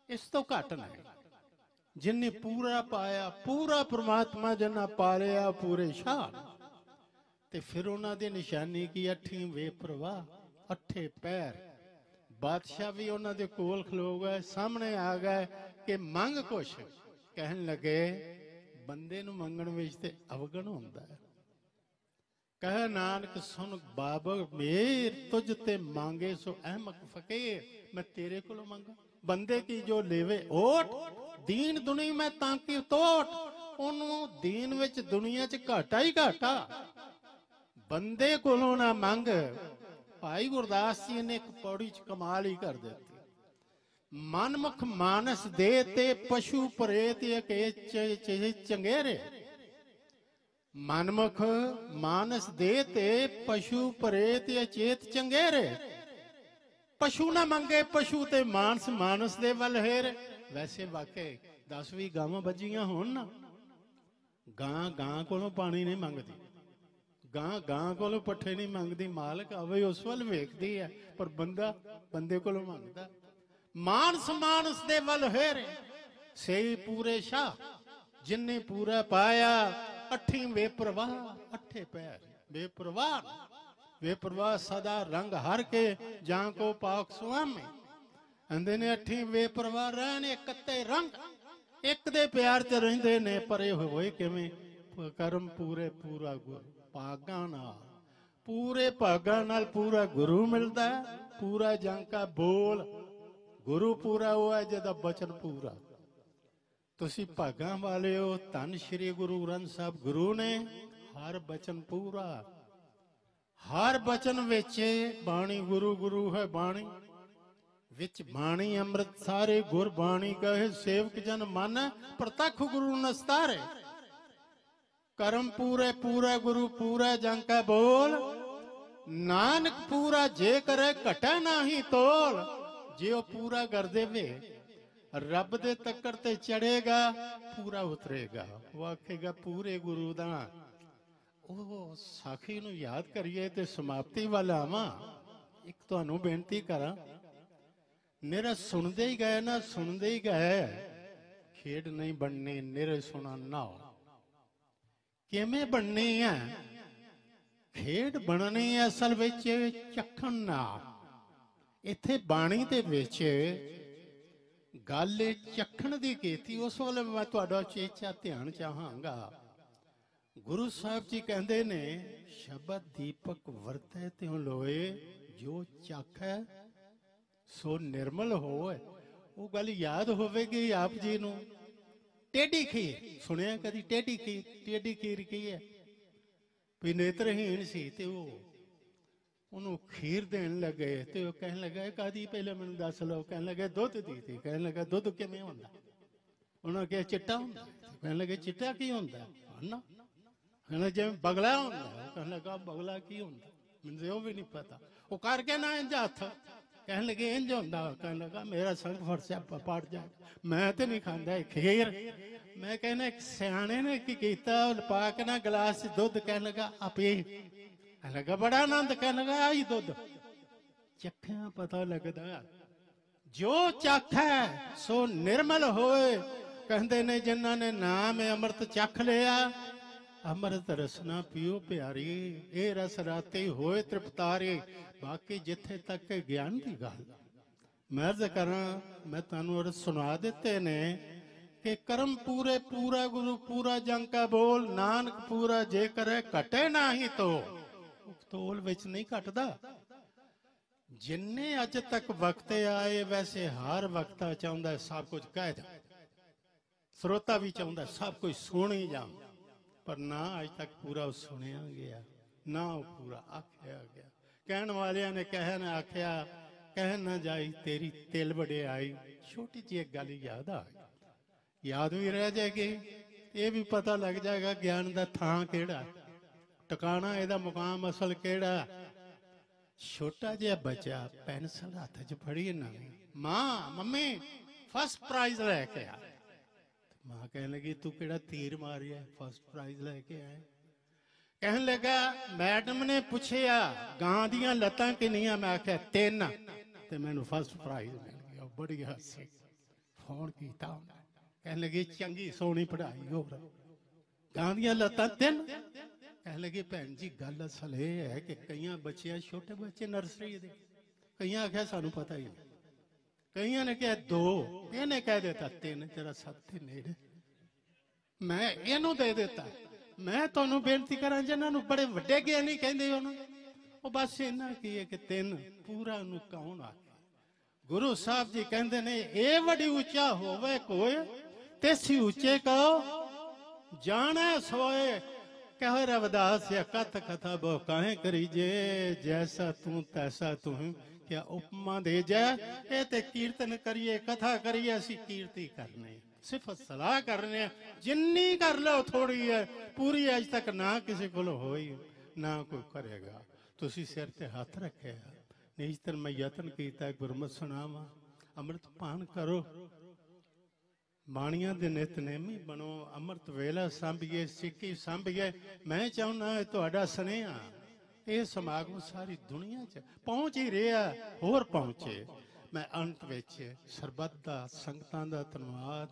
इस तो घट नहीं। जिन्हें पूरा पाया, पूरा परमात्मा जिन्ना पा लिया, पूरे शान। ते फिर उन्हां दी निशानी की अठी बेप्रवाह, अठे पैर। बादशाह भी उन्हां दे कोल खलो गए, सामने आ गए कि मंग कुछ। कहन लगे बंदे नूं मंगण विच ते अवगण हुंदा है। कह नानक सुन बाबर मेर, तुझ ते मांगे सो अहमक फकीर। मैं तेरे कोलों मंगा, बंदे की जो लेवे ओट, दीन दुनी में तांकी तोट। ओनू दीन विच दुनिया च घाटा ही घाटा। बंदे कोलों ना मंग। भाई गुरदास जी ने एक पौड़ी च कमाल ही कर देती। मनमुख मानस दे ते पशु प्रेत चंगेरे। मनमुख मानस दे ते पशु प्रेत चेत चंगेरे। पशु ना मंगे, पशु ते मानस, मानस दे वल हेर। वैसे वाकई 10 गावां बजियां होण ना, गां गां कोलों पानी नहीं मंगदी, गां गां कोलों पट्ठे नहीं मंगदी। मालक आवे उस वल वेखदी है, पर बंदा बंदे कोलों मंगदा। मानस मानस दे वल हेर, सेई पूरे शाह, जिन्ने पूरा पाया। अठी बेप्रवाह, अठे पैर बेप्रवाह। बेप्रवाह सदा रंग हर के, जां को पाक स्वामी। आंदे ने अठी बेप्रवाह रहने, कत्ते रंग एक दे प्यार च रहिंदे ने। परे होए किवें, करम पूरे पूरा गुरु भागां नाल, पूरे भागां नाल पूरा गुरु मिलदा है। पूरा जांका बोल, गुरु पूरा वो है जिहदा बचन पूरा। तुसी भागां वाले हो, धन श्री गुरु ग्रंथ साहब गुरु ने हर बचन पूरा। हर बचन विच बाणी गुरु, गुरु है बाणी विच बाणी अमृत सारे। गुर बाणी कहे सेवक जन मन, प्रतख गुरु नस्तारे। करम पूरे पूरा गुरु पूरा, जांका बोल। नानक पूरा जे करे घटा नाही तोल। जे वो पूरा कर देवे, रब दे तक्कर ते चढ़ेगा, पूरा उतरेगा। वो आखेगा पूरे गुरु दा। ओ साखी नूं याद करिए ते समाप्ति वाल आवां। एक तुहानूं बेनती करा, निरा सुनते ही गए ना, सुनते ही गए। खेड नहीं बननी, निरे सुना ना। किवें बननी है खेड? बननी है असल विच चखण नाल। ਇੱਥੇ ਬਾਣੀ ਦੇ ਵਿੱਚ ਗੱਲ ਚੱਖਣ ਦੀ ਕੀਤੀ। ਉਸ ਵੇਲੇ ਮੈਂ ਤੁਹਾਡਾ ਚੇਚਾ ਧਿਆਨ ਚਾਹਾਂਗਾ। ਗੁਰੂ ਸਾਹਿਬ ਜੀ ਕਹਿੰਦੇ ਨੇ ਸ਼ਬਦ ਦੀਪਕ ਵਰਤੈ ਤਿਉ ਲੋਏ, ਜੋ ਚਾਖੈ ਸੋ ਨਿਰਮਲ ਹੋਏ। ਉਹ ਗੱਲ ਯਾਦ ਹੋਵੇਗੀ ਆਪ ਜੀ ਨੂੰ। ਟੇਢੀ ਖੀਰ ਸੁਣਿਆ ਕਦੀ? ਟੇਢੀ ਖੀਰ, ਟੇਢੀ ਖੀਰ ਕੀ ਹੈ? ਵੀ ਨੇਤਰਹੀਣ ਸੀ ਤੇ ਉਹਨੂੰ ਖੀਰ ਦੇਣ ਲੱਗੇ ਤੇ ਉਹ ਕਹਿਣ ਲੱਗਾ ਕਾਦੀ, ਪਹਿਲਾਂ ਮੈਨੂੰ ਦੱਸ ਲਓ। ਕਹਿਣ ਲੱਗੇ ਦੁੱਧ ਦੀ ਸੀ। ਕਹਿਣ ਲੱਗਾ ਦੁੱਧ ਕਿਵੇਂ ਹੁੰਦਾ? ਉਹਨਾਂ ਕਿਹਾ ਚਿੱਟਾ ਹੁੰਦਾ। ਕਹਿਣ ਲੱਗੇ ਚਿੱਟਾ ਕੀ ਹੁੰਦਾ? ਨਾ ਕਹਿੰਦਾ ਜਿਵੇਂ ਬਗਲਾ ਹੁੰਦਾ। ਕਹਿਣ ਲੱਗਾ ਬਗਲਾ ਕੀ ਹੁੰਦਾ? ਮੈਨੂੰ ਤੇ ਉਹ ਵੀ ਨਹੀਂ ਪਤਾ। ਉਹ ਕਰਕੇ ਨਾ ਇੰਝ ਹੱਥ, ਕਹਿਣ ਲੱਗੇ ਇੰਝ ਹੁੰਦਾ। ਕਹਿਣ ਲੱਗਾ ਮੇਰਾ ਸੰਗ ਫਰਸਿਆ ਪੜ ਜਾ, ਮੈਂ ਤੇ ਨਹੀਂ ਖਾਂਦਾ ਇਹ ਖੀਰ। ਮੈਂ ਕਹਿੰਦਾ ਇੱਕ ਸਿਆਣੇ ਨੇ ਕੀ ਕੀਤਾ, ਪਾ ਕੇ ਨਾ ਗਲਾਸ 'ਚ ਦੁੱਧ। ਕਹਿਣ ਲੱਗਾ ਆਪੇ। ਕਹਿਣ ਲੱਗਾ ਬੜਾ ਆਨੰਦ। ਕਹਿਣ ਲੱਗਾ ਆਹੀ ਦੁੱਧ। ਚੱਖਿਆ ਪਤਾ ਲੱਗਦਾ। ਜੋ ਚਾਖੈ ਸੋ ਨਿਰਮਲ ਹੋਏ। ਕਹਿੰਦੇ ਨੇ ਜਿਨ੍ਹਾਂ ਨੇ ਨਾਮ ਅੰਮ੍ਰਿਤ ਚੱਖ ਲਿਆ, ਅੰਮ੍ਰਿਤ ਰਸਨਾ ਪੀਓ ਪਿਆਰੀ, ਇਹ ਰਸ ਰਾਤੇ ਹੋਏ ਤ੍ਰਿਪਤਾਰੇ। ਬਾਕੀ ਜਿੱਥੇ ਤੱਕ ਗਿਆਨ ਦੀ ਗੱਲ ਮੈਂ ਅਰਜ਼ ਕਰਾਂ, ਮੈਂ ਤੁਹਾਨੂੰ ਅਰਜ਼ ਸੁਣਾ ਦਿੱਤੇ ਨੇ ਕਿ ਕਰਮ ਪੂਰੇ ਪੂਰਾ ਗੁਰੂ ਪੂਰਾ ਜੰਗ ਕਾ ਬੋਲ, ਨਾਨਕ ਪੂਰਾ ਜੇ ਕਰੇ ਘਟੇ ਨਾਹੀ ਤੋ। ਤੋਲ ਵਿੱਚ ਨਹੀਂ ਘਟਦਾ। ਜਿੰਨੇ ਅੱਜ ਤੱਕ ਵਕਤ ਆਏ, ਵੈਸੇ ਹਰ ਵਕਤਾ ਚਾਹੁੰਦਾ ਸਭ ਕੁਝ ਕਹਿ ਜਾ, ਸਰੋਤਾ ਵੀ ਚਾਹੁੰਦਾ ਸਭ ਕੁਝ ਸੁਣ ਹੀ ਜਾ, ਪਰ ਨਾ ਅੱਜ ਤੱਕ ਪੂਰਾ ਸੁਣਿਆ ਗਿਆ, ਨਾ ਉਹ ਪੂਰਾ ਆਖਿਆ ਗਿਆ। ਕਹਿਣ ਵਾਲਿਆਂ ਨੇ ਕਹਿਣ ਆਖਿਆ, ਕਹਿਣ ਨਾ ਜਾਈ ਤੇਰੀ ਤਿਲ ਵਡਿਆਈ। ਛੋਟੀ ਜਿਹੀ ਇੱਕ ਗੱਲ ਯਾਦ ਆ, ਯਾਦ ਵੀ ਰਹਿ ਜਾਏਗੀ, ਇਹ ਵੀ ਪਤਾ ਲੱਗ ਜਾਏਗਾ ਗਿਆਨ ਦਾ ਥਾਂ ਕਿਹੜਾ, ਟਿਕਾਣਾ ਇਹਦਾ ਮੁਕਾਮ ਅਸਲ ਕਿਹੜਾ। ਛੋਟਾ ਜਿਹਾ ਬੱਚਾ ਪੈਨਸਲ ਹੱਥ 'ਚ ਫੜੀ ਨਾ, ਮਾਂ ਮੰਮੀ ਫਸਟ ਪ੍ਰਾਈਜ਼ ਲੈ ਕੇ ਆ। ਮਾਂ ਕਹਿਣ ਲੱਗੀ ਤੂੰ ਕਿਹੜਾ ਤੀਰ ਮਾਰਿਆ, ਫਸਟ ਪ੍ਰਾਈਜ਼ ਲੈ ਕੇ ਆਏ? ਕਹਿਣ ਲੱਗਾ ਮੈਡਮ ਨੇ ਪੁੱਛਿਆ ਗਾਂ ਦੀਆਂ ਲੱਤਾਂ ਕਿੰਨੀਆਂ? ਮੈਂ ਆਖਿਆ 3 ਤੇ ਮੈਨੂੰ ਫਸਟ ਪ੍ਰਾਈਜ਼ ਮਿਲ ਗਿਆ। ਬੜੀ ਹਾਸੀ। ਫੋਨ ਕੀਤਾ ਉਹਨੇ, ਕਹਿਣ ਲੱਗੀ ਚੰਗੀ ਸੋਹਣੀ ਪੜ੍ਹਾਈ, ਹੋਰ ਗਾਂ ਦੀਆਂ ਲੱਤਾਂ 3? ਕਹਿਣ ਲੱਗੀ ਭੈਣ ਜੀ ਗੱਲ ਅਸਲ ਇਹ ਹੈ ਕਿ ਕਈਆਂ ਬੱਚਿਆਂ, ਛੋਟੇ ਬੱਚੇ ਨਰਸਰੀ ਦੇ, ਕਈਆਂ ਆਖਿਆ ਸਾਨੂੰ ਪਤਾ ਹੀ ਨਹੀਂ, ਕਈਆਂ ਨੇ ਕਿਹਾ 2, ਇਹਨੇ ਕਹਿ ਦਿੱਤਾ 3, ਤੇਰਾ 7 ਦੇ ਨੇੜੇ। ਮੈਂ ਇਹਨੂੰ ਦੇ ਦਿੱਤਾ। ਮੈਂ ਤੁਹਾਨੂੰ ਬੇਨਤੀ ਕਰਾਂ ਜਿਹਨਾਂ ਨੂੰ ਬੜੇ ਵੱਡੇ ਗਿਆਨੀ ਕਹਿੰਦੇ ਉਹਨਾਂ, ਉਹ ਬਸ ਇਹਨਾਂ ਕੀ ਹੈ ਕਿ 3 ਪੂਰਾ ਨੂੰ ਕੌਣ ਆਖੇ। ਗੁਰੂ ਸਾਹਿਬ ਜੀ ਕਹਿੰਦੇ ਨੇ ਇਹ ਵੱਡੀ ਉੱਚਾ ਹੋਵੇ ਕੋਈ, ਤੇਸੀ ਉੱਚੇ ਕਹੋ ਜਾਣੇ ਸੋਏ। ਕਹੋ ਰਵਿਦਾਸ ਕਥ ਕਥਾ ਬਹੁ ਕਾਹੇ ਕਰੀਜੇ, ਜੈਸਾ ਤੂੰ ਤੈਸਾ ਤੂੰ ਕਿਆ ਉਪਮਾ ਦੇ ਜੈ। ਇਹ ਤੇ ਕੀਰਤਨ ਕਰੀਏ, ਕਥਾ ਕਰੀਏ, ਅਸੀਂ ਕੀਰਤੀ ਕਰਨੇ, ਸਿਫਤ ਸਲਾਹ ਕਰਨੇ, ਜਿੰਨੀ ਕਰ ਲਓ ਥੋੜੀ ਹੈ, ਪੂਰੀ ਅੱਜ ਤੱਕ ਨਾ ਕਿਸੇ ਕੋਲ ਹੋਈ, ਨਾ ਕੋਈ ਕਰੇਗਾ। ਤੁਸੀਂ ਸਿਰ ਤੇ ਹੱਥ ਰੱਖਿਆ, ਨਿਸ਼ਤਰ ਮੈਂ ਯਤਨ ਕੀਤਾ ਗੁਰਮਤਿ ਸੁਣਾਵਾਂ, ਅੰਮ੍ਰਿਤ ਪਾਨ ਕਰੋ, ਬਾਣੀਆਂ ਦੇ ਨਿਤਨੇਮੀ ਬਣੋ, ਅੰਮ੍ਰਿਤ ਵੇਲਾ ਸਾਂਭੀਏ, ਸਿੱਖੀ ਸਾਂਭੀਏ। ਮੈਂ ਚਾਹੁੰਦਾ ਤੁਹਾਡਾ ਸੁਨੇਹਾ ਇਹ ਸਮਾਗਮ ਸਾਰੀ ਦੁਨੀਆ 'ਚ ਪਹੁੰਚ ਹੀ ਰਿਹਾ, ਹੋਰ ਪਹੁੰਚੇ। ਮੈਂ ਅੰਤ ਵਿੱਚ ਸਰਬੱਤ ਦਾ, ਸੰਗਤਾਂ ਦਾ ਧੰਨਵਾਦ